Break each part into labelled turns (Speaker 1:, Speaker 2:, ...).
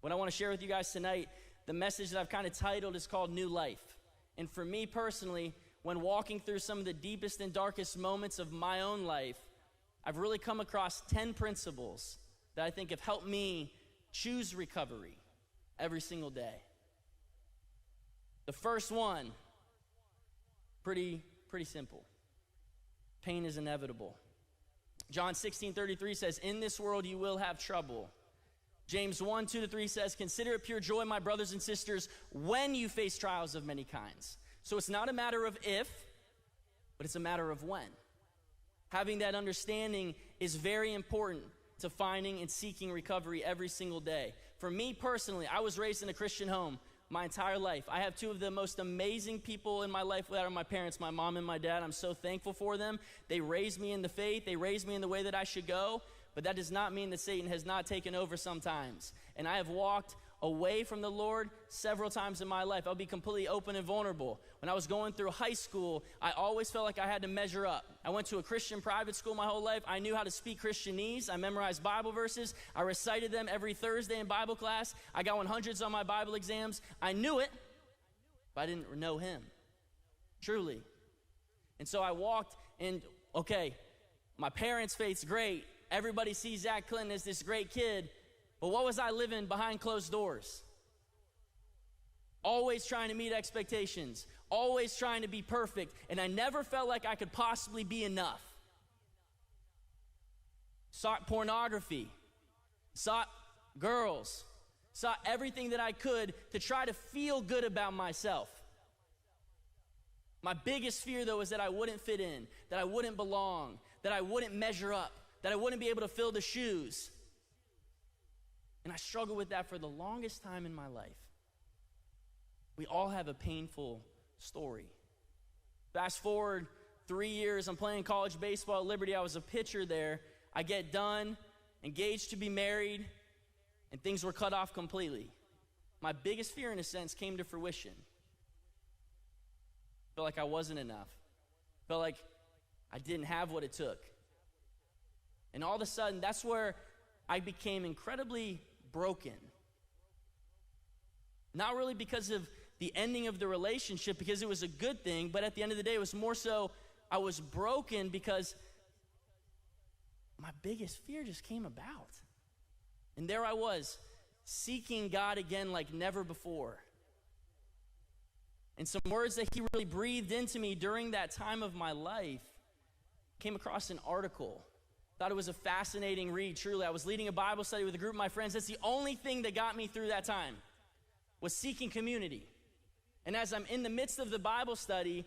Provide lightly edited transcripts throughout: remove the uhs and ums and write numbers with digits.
Speaker 1: What I want to share with you guys tonight, the message that I've kind of titled is called New Life. And for me personally, when walking through some of the deepest and darkest moments of my own life, I've really come across 10 principles that I think have helped me choose recovery every single day. The first one, pretty simple. Pain is inevitable. John 16:33 says, "In this world you will have trouble." James 1:2-3 says, "Consider it pure joy, my brothers and sisters, when you face trials of many kinds." So it's not a matter of if, but it's a matter of when. Having that understanding is very important to finding and seeking recovery every single day. For me personally, I was raised in a Christian home my entire life. I have two of the most amazing people in my life that are my parents, my mom and my dad. I'm so thankful for them. They raised me in the faith. They raised me in the way that I should go. But that does not mean that Satan has not taken over sometimes. And I have walked away from the Lord several times in my life. I'll be completely open and vulnerable. When I was going through high school, I always felt like I had to measure up. I went to a Christian private school my whole life. I knew how to speak Christianese. I memorized Bible verses. I recited them every Thursday in Bible class. I got 100s on my Bible exams. I knew it, but I didn't know him, truly. And so I walked and, okay, my parents' faith's great. Everybody sees Zach Clinton as this great kid. But what was I living behind closed doors? Always trying to meet expectations, always trying to be perfect, and I never felt like I could possibly be enough. Sought pornography, sought girls, sought everything that I could to try to feel good about myself. My biggest fear, though, is that I wouldn't fit in, that I wouldn't belong, that I wouldn't measure up, that I wouldn't be able to fill the shoes. And I struggled with that for the longest time in my life. We all have a painful story. Fast forward 3 years, I'm playing college baseball at Liberty. I was a pitcher there. I get done, engaged to be married, and things were cut off completely. My biggest fear, in a sense, came to fruition. Felt like I wasn't enough. Felt like I didn't have what it took. And all of a sudden, that's where I became incredibly broken. Not really because of the ending of the relationship, because it was a good thing, but at the end of the day, it was more so I was broken because my biggest fear just came about. And there I was, seeking God again like never before. And some words that he really breathed into me during that time of my life, came across an article. Thought it was a fascinating read, truly. I was leading a Bible study with a group of my friends. That's the only thing that got me through that time, was seeking community. And as I'm in the midst of the Bible study,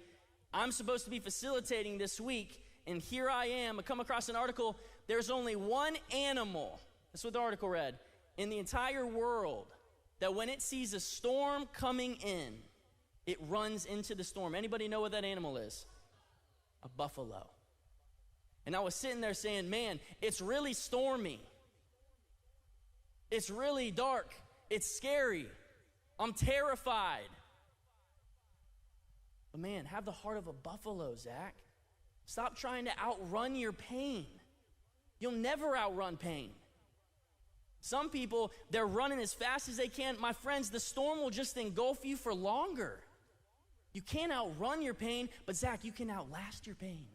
Speaker 1: I'm supposed to be facilitating this week, and here I am. I come across an article. There's only one animal, that's what the article read, in the entire world that when it sees a storm coming in, it runs into the storm. Anybody know what that animal is? A buffalo. And I was sitting there saying, man, it's really stormy. It's really dark. It's scary. I'm terrified. But man, have the heart of a buffalo, Zach. Stop trying to outrun your pain. You'll never outrun pain. Some people, they're running as fast as they can. My friends, the storm will just engulf you for longer. You can't outrun your pain, but Zach, you can outlast your pain.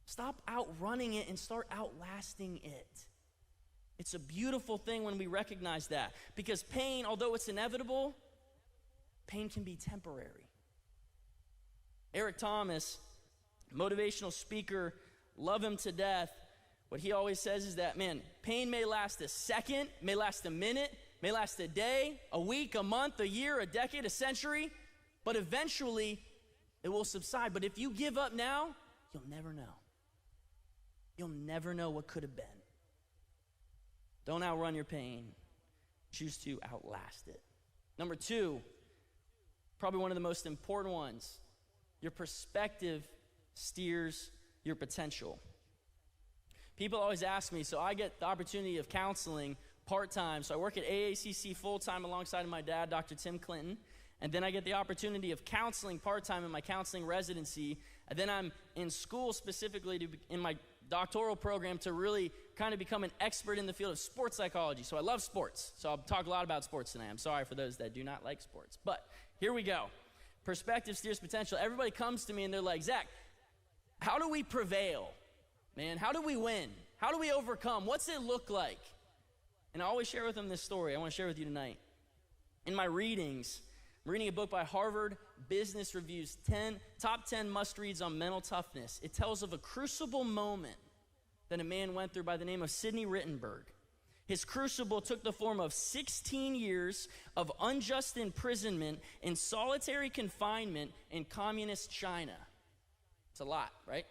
Speaker 1: Stop outrunning it and start outlasting it. It's a beautiful thing when we recognize that, because pain, although it's inevitable, pain can be temporary. Eric Thomas, motivational speaker, love him to death. What he always says is that, man, pain may last a second, may last a minute, may last a day, a week, a month, a year, a decade, a century, but eventually it will subside. But if you give up now, you'll never know. You'll never know what could have been. Don't outrun your pain. Choose to outlast it. Number 2, probably one of the most important ones, your perspective steers your potential. People always ask me, so I get the opportunity of counseling part-time. So I work at AACC full-time alongside of my dad, Dr. Tim Clinton. And then I get the opportunity of counseling part-time in my counseling residency. And then I'm in school specifically in my doctoral program to really kind of become an expert in the field of sports psychology. So I love sports. So I'll talk a lot about sports tonight. I'm sorry for those that do not like sports. But here we go. Perspective steers potential. Everybody comes to me and they're like, Zach, how do we prevail? Man, how do we win? How do we overcome? What's it look like? And I always share with them this story I want to share with you tonight. In my readings, I'm reading a book by Harvard Business Review's top 10 must-reads on mental toughness. It tells of a crucible moment that a man went through by the name of Sidney Rittenberg. His crucible took the form of 16 years of unjust imprisonment in solitary confinement in communist China. It's a lot, right?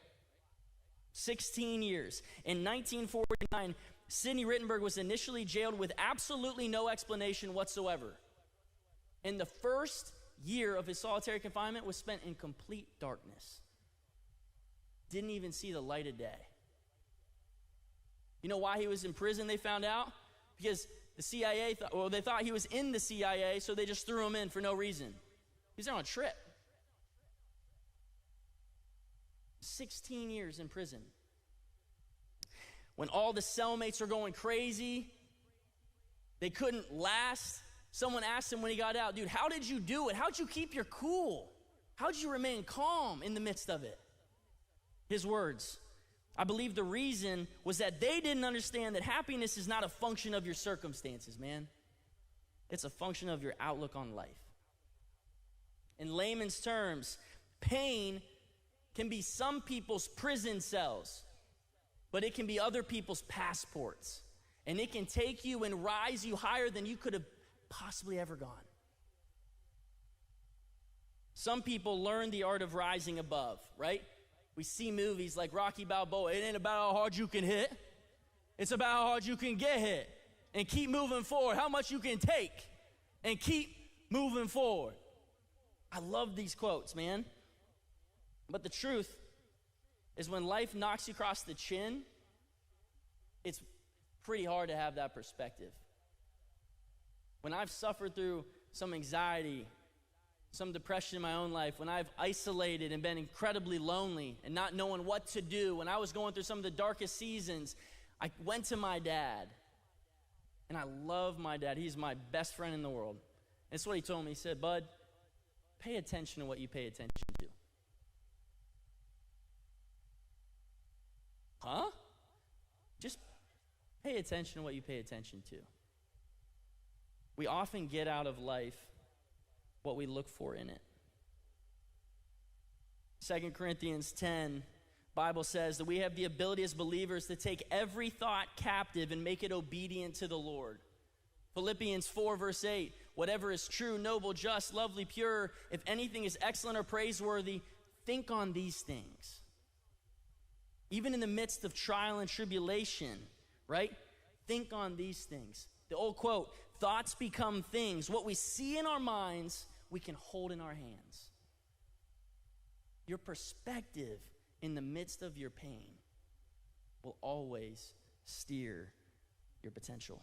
Speaker 1: 16 years. In 1949, Sidney Rittenberg was initially jailed with absolutely no explanation whatsoever. And the first year of his solitary confinement was spent in complete darkness. Didn't even see the light of day. You know why he was in prison, they found out? Because the CIA they thought he was in the CIA, so they just threw him in for no reason. He was there on a trip. 16 years in prison. When all the cellmates are going crazy, they couldn't last. Someone asked him when he got out, dude, how did you do it? How'd you keep your cool? How'd you remain calm in the midst of it? His words, I believe the reason was that they didn't understand that happiness is not a function of your circumstances, man. It's a function of your outlook on life. In layman's terms, pain can be some people's prison cells, but it can be other people's passports. And it can take you and rise you higher than you could have possibly ever gone. Some people learn the art of rising above, right? We see movies like Rocky Balboa. It ain't about how hard you can hit. It's about how hard you can get hit and keep moving forward, how much you can take and keep moving forward. I love these quotes, man. But the truth is when life knocks you across the chin, it's pretty hard to have that perspective. When I've suffered through some anxiety, some depression in my own life, when I've isolated and been incredibly lonely and not knowing what to do, when I was going through some of the darkest seasons, I went to my dad. And I love my dad. He's my best friend in the world. And that's what he told me. He said, bud, pay attention to what you pay attention to. Huh? Just pay attention to what you pay attention to. We often get out of life what we look for in it. 2 Corinthians 10, Bible says that we have the ability as believers to take every thought captive and make it obedient to the Lord. Philippians 4, verse 8, whatever is true, noble, just, lovely, pure, if anything is excellent or praiseworthy, think on these things. Even in the midst of trial and tribulation, right? Think on these things. The old quote, thoughts become things. What we see in our minds, we can hold in our hands. Your perspective in the midst of your pain will always steer your potential.